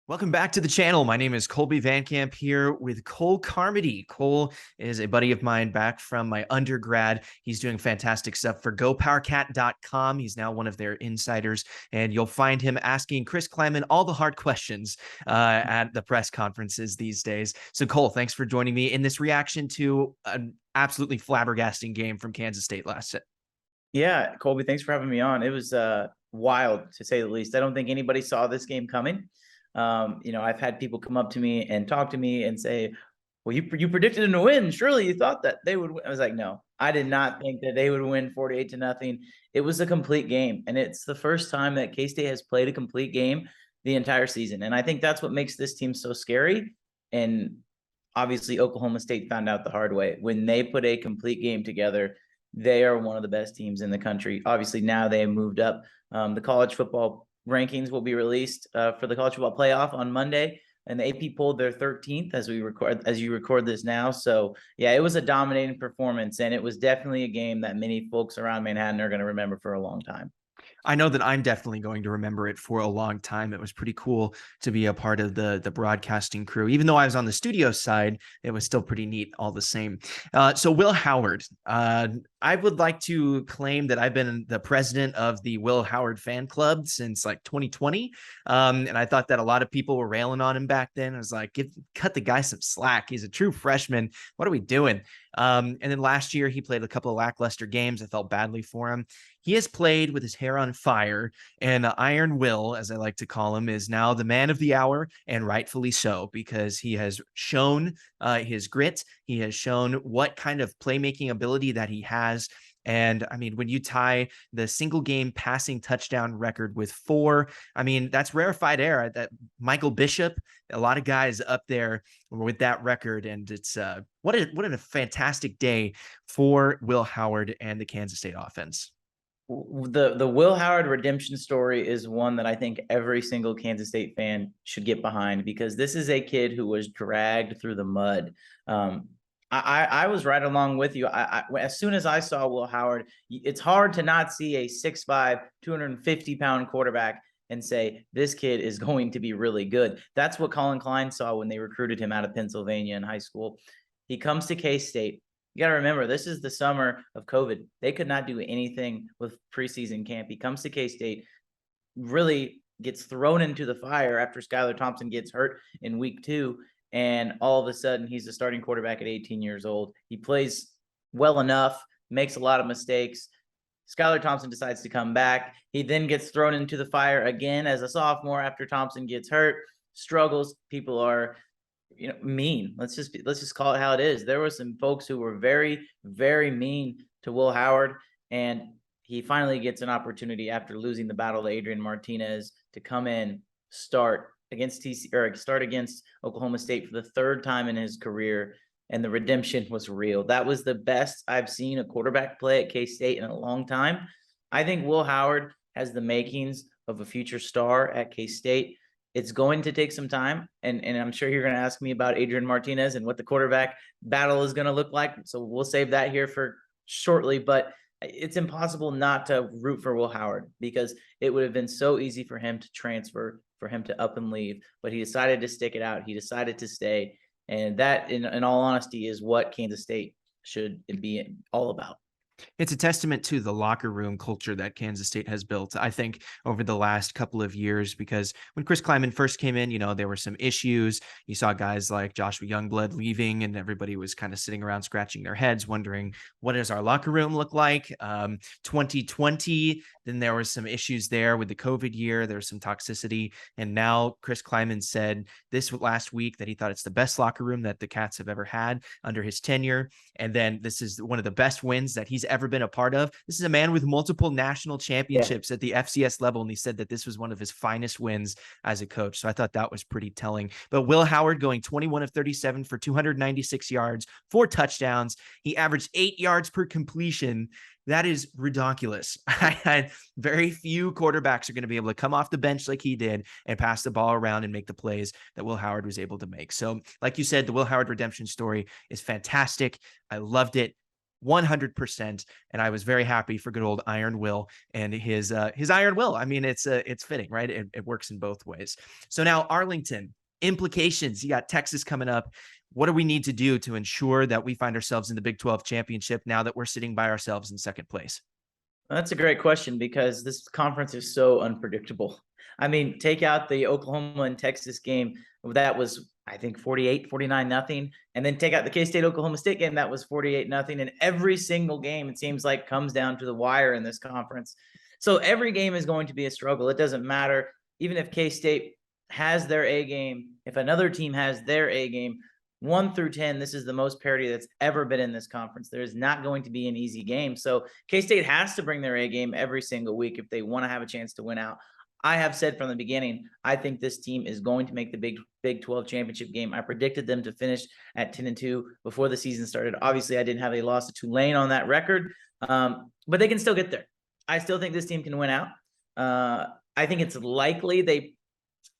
Welcome back to the channel. My name is Kolby Van Camp here with Cole Carmody. Cole is a buddy of mine back from my undergrad. He's doing fantastic stuff for GoPowerCat.com. He's now one of their insiders, and you'll find him asking Chris Kleiman all the hard questions at the press conferences these days. So, Cole, thanks for joining me in this reaction to an absolutely flabbergasting game from Kansas State last. Yeah, Colby, thanks for having me on. It was wild, to say the least. I don't think anybody saw this game coming. I've had people come up to me and talk to me and say, well, you predicted them to win. Surely you thought that they would win. I was like, no, I did not think that they would win 48-0. It was a complete game. And it's the first time that K-State has played a complete game the entire season. And I think that's what makes this team so scary. And obviously, Oklahoma State found out the hard way. When they put a complete game together, they are one of the best teams in the country. Obviously, now they have moved up. The college football rankings will be released for the college football playoff on Monday, and the AP pulled their 13th as you record this now. So yeah, it was a dominating performance, and it was definitely a game that many folks around Manhattan are going to remember for a long time. I know that I'm definitely going to remember it for a long time. It was pretty cool to be a part of the broadcasting crew. Even though I was on the studio side, it was still pretty neat all the same. So Will Howard, I would like to claim that I've been the president of the Will Howard fan club since like 2020. And I thought that a lot of people were railing on him back then. I was like, cut the guy some slack. He's a true freshman. What are we doing? And then last year he played a couple of lackluster games. I felt badly for him. He has played with his hair on fire, and Iron Will, as I like to call him, is now the man of the hour, and rightfully so, because he has shown his grit. He has shown what kind of playmaking ability that he has. And I mean, when you tie the single game passing touchdown record with 4, I mean, that's rarefied air. That Michael Bishop, a lot of guys up there with that record. And it's what a fantastic day for Will Howard and the Kansas State offense. The Will Howard redemption story is one that I think every single Kansas State fan should get behind, because this is a kid who was dragged through the mud. I was right along with you. As soon as I saw Will Howard, it's hard to not see a 6'5", 250-pound quarterback and say, this kid is going to be really good. That's what Colin Klein saw when they recruited him out of Pennsylvania in high school. He comes to K-State. You got to remember, this is the summer of COVID. They could not do anything with preseason camp. He comes to K-State, really gets thrown into the fire after Skylar Thompson gets hurt in week 2. And all of a sudden, he's a starting quarterback at 18 years old. He plays well enough, makes a lot of mistakes. Skylar Thompson decides to come back. He then gets thrown into the fire again as a sophomore after Thompson gets hurt, struggles. People are mean. Let's just call it how it is. There were some folks who were very, very mean to Will Howard, and he finally gets an opportunity after losing the battle to Adrian Martinez to come in, start against Oklahoma State for the 3rd time in his career, and the redemption was real. That was the best I've seen a quarterback play at K-State in a long time. I think Will Howard has the makings of a future star at K-State. It's going to take some time, and I'm sure you're going to ask me about Adrian Martinez and what the quarterback battle is going to look like. So we'll save that here for shortly, but it's impossible not to root for Will Howard, because it would have been so easy for him to transfer, for him to up and leave, but he decided to stick it out. He decided to stay, and that, in all honesty, is what Kansas State should be all about. It's a testament to the locker room culture that Kansas State has built, I think, over the last couple of years, because when Chris Kleiman first came in, there were some issues. You saw guys like Joshua Youngblood leaving, and everybody was kind of sitting around scratching their heads, wondering, what does our locker room look like? 2020, then there were some issues there with the COVID year. There was some toxicity. And now Chris Kleiman said this last week that he thought it's the best locker room that the Cats have ever had under his tenure. And then this is one of the best wins that he's ever been a part of. This is a man with multiple national championships at the FCS level, and he said that this was one of his finest wins as a coach. So I thought that was pretty telling. But Will Howard going 21 of 37 for 296 yards, 4 touchdowns. He averaged 8 yards per completion. That is ridiculous. I had very few quarterbacks are going to be able to come off the bench like he did and pass the ball around and make the plays that Will Howard was able to make. So like you said, the Will Howard redemption story is fantastic. I loved it. 100%. And I was very happy for good old Iron Will and his Iron Will. I mean, it's fitting, right? It works in both ways. So now Arlington, implications. You got Texas coming up. What do we need to do to ensure that we find ourselves in the Big 12 championship now that we're sitting by ourselves in second place? That's a great question because this conference is so unpredictable. I mean, take out the Oklahoma and Texas game. That was, I think, 49 nothing. And then take out the K-State Oklahoma State game. That was 48 nothing. And every single game, it seems like, comes down to the wire in this conference. So every game is going to be a struggle. It doesn't matter. Even if K-State has their A game, if another team has their A game, 1 through 10, this is the most parity that's ever been in this conference. There is not going to be an easy game. So K-State has to bring their A game every single week if they want to have a chance to win out. I have said from the beginning, I think this team is going to make the Big 12 championship game. I predicted them to finish at 10-2 before the season started. Obviously, I didn't have a loss to Tulane on that record, but they can still get there. I still think this team can win out. I think it's likely they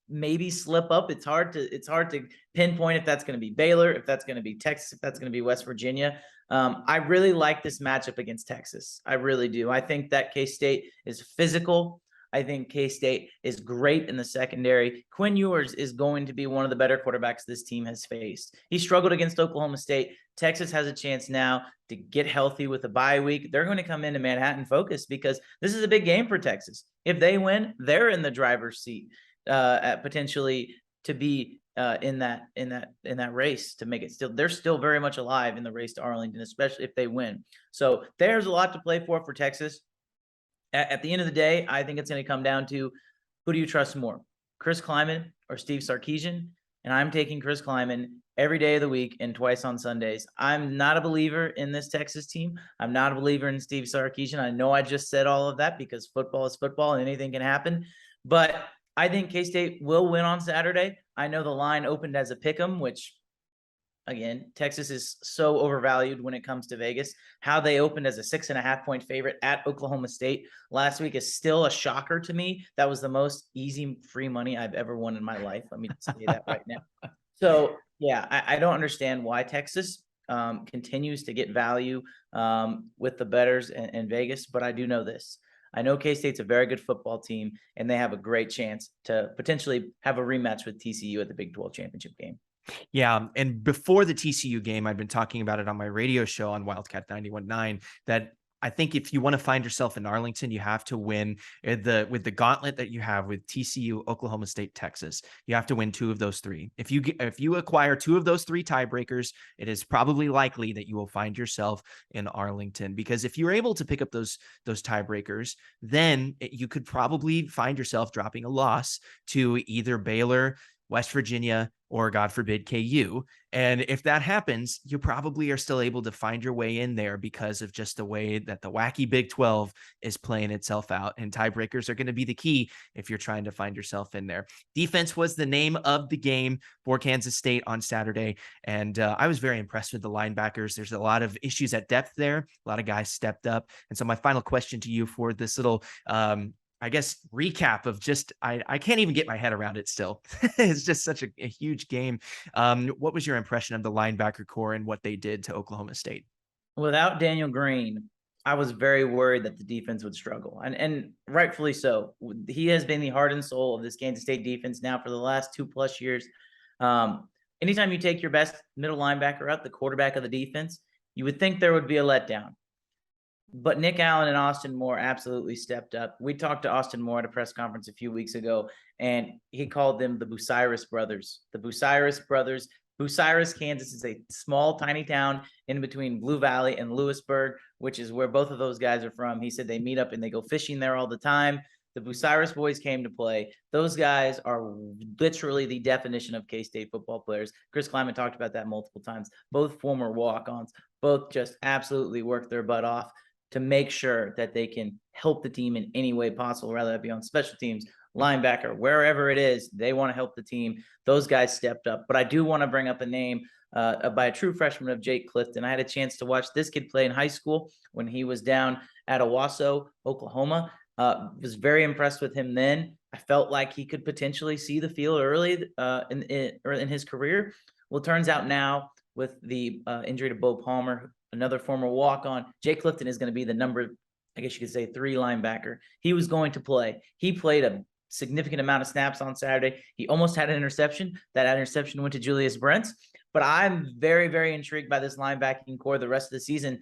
maybe slip up. It's hard to pinpoint if that's going to be Baylor, if that's going to be Texas, if that's going to be West Virginia. I really like this matchup against Texas. I really do. I think that K-State is physical. I think K-State is great in the secondary. Quinn Ewers is going to be one of the better quarterbacks this team has faced. He struggled against Oklahoma State. Texas has a chance now to get healthy with a bye week. They're going to come into Manhattan focused because this is a big game for Texas. If they win, they're in the driver's seat potentially to be in that race to make it still. They're still very much alive in the race to Arlington, especially if they win. So there's a lot to play for Texas. At the end of the day, I think it's going to come down to who do you trust more, Chris Kleiman or Steve Sarkisian? And I'm taking Chris Kleiman every day of the week and twice on Sundays. I'm not a believer in this Texas team. I'm not a believer in Steve Sarkisian. I know I just said all of that because football is football and anything can happen. But I think K-State will win on Saturday. I know the line opened as a pick'em, which, again, Texas is so overvalued when it comes to Vegas. How they opened as a 6.5-point favorite at Oklahoma State last week is still a shocker to me. That was the most easy free money I've ever won in my life. Let me say that right now. So, yeah, I don't understand why Texas continues to get value with the bettors in Vegas, but I do know this. I know K-State's a very good football team, and they have a great chance to potentially have a rematch with TCU at the Big 12 championship game. Yeah. And before the TCU game, I've been talking about it on my radio show on Wildcat 91.9 that I think if you want to find yourself in Arlington, you have to win with the gauntlet that you have with TCU, Oklahoma State, Texas. You have to win 2 of those 3. If you acquire 2 of those 3 tiebreakers, it is probably likely that you will find yourself in Arlington, because if you're able to pick up those tiebreakers, then you could probably find yourself dropping a loss to either Baylor, West Virginia, or God forbid, KU. And if that happens, you probably are still able to find your way in there because of just the way that the wacky Big 12 is playing itself out. And tiebreakers are going to be the key if you're trying to find yourself in there. Defense was the name of the game for Kansas State on Saturday. And I was very impressed with the linebackers. There's a lot of issues at depth there. A lot of guys stepped up. And so my final question to you for this little I guess, recap of just, I can't even get my head around it still. It's just such a huge game. What was your impression of the linebacker core and what they did to Oklahoma State? Without Daniel Green, I was very worried that the defense would struggle, and rightfully so. He has been the heart and soul of this Kansas State defense now for the last 2+ years. Anytime you take your best middle linebacker out, the quarterback of the defense, you would think there would be a letdown. But Nick Allen and Austin Moore absolutely stepped up. We talked to Austin Moore at a press conference a few weeks ago, and he called them the Bucyrus brothers. The Bucyrus brothers. Bucyrus, Kansas is a small, tiny town in between Blue Valley and Lewisburg, which is where both of those guys are from. He said they meet up and they go fishing there all the time. The Bucyrus boys came to play. Those guys are literally the definition of K-State football players. Chris Kleiman talked about that multiple times. Both former walk-ons, both just absolutely worked their butt off to make sure that they can help the team in any way possible, whether that be on special teams, linebacker, wherever it is, they want to help the team. Those guys stepped up. But I do want to bring up a name by a true freshman of Jake Clifton. I had a chance to watch this kid play in high school when he was down at Owasso, Oklahoma. Was very impressed with him then. I felt like he could potentially see the field early in his career. Well, it turns out now with the injury to Bo Palmer, another former walk-on. Jake Clifton is going to be the number, I guess you could say, 3 linebacker. He was going to play. He played a significant amount of snaps on Saturday. He almost had an interception. That interception went to Julius Brents. But I'm very, very intrigued by this linebacking core the rest of the season.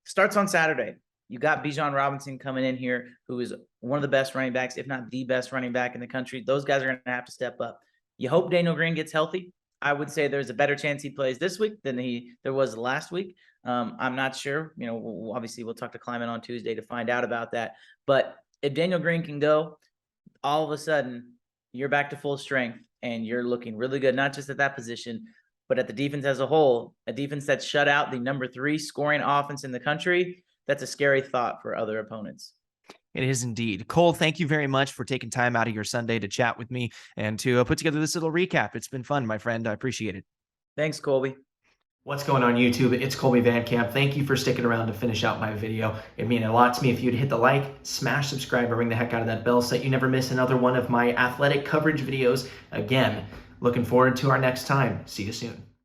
Starts on Saturday. You got Bijan Robinson coming in here, who is one of the best running backs, if not the best running back in the country. Those guys are going to have to step up. You hope Daniel Green gets healthy. I would say there's a better chance he plays this week than there was last week. I'm not sure. Obviously, we'll talk to Kleiman on Tuesday to find out about that. But if Daniel Green can go, all of a sudden, you're back to full strength, and you're looking really good, not just at that position, but at the defense as a whole, a defense that's shut out the number 3 scoring offense in the country. That's a scary thought for other opponents. It is indeed. Cole, thank you very much for taking time out of your Sunday to chat with me and to put together this little recap. It's been fun, my friend. I appreciate it. Thanks, Kolby. What's going on YouTube? It's Kolby Van Camp. Thank you for sticking around to finish out my video. It'd mean a lot to me if you'd hit the like, smash subscribe, and ring the heck out of that bell so that you never miss another one of my athletic coverage videos. Again, looking forward to our next time. See you soon.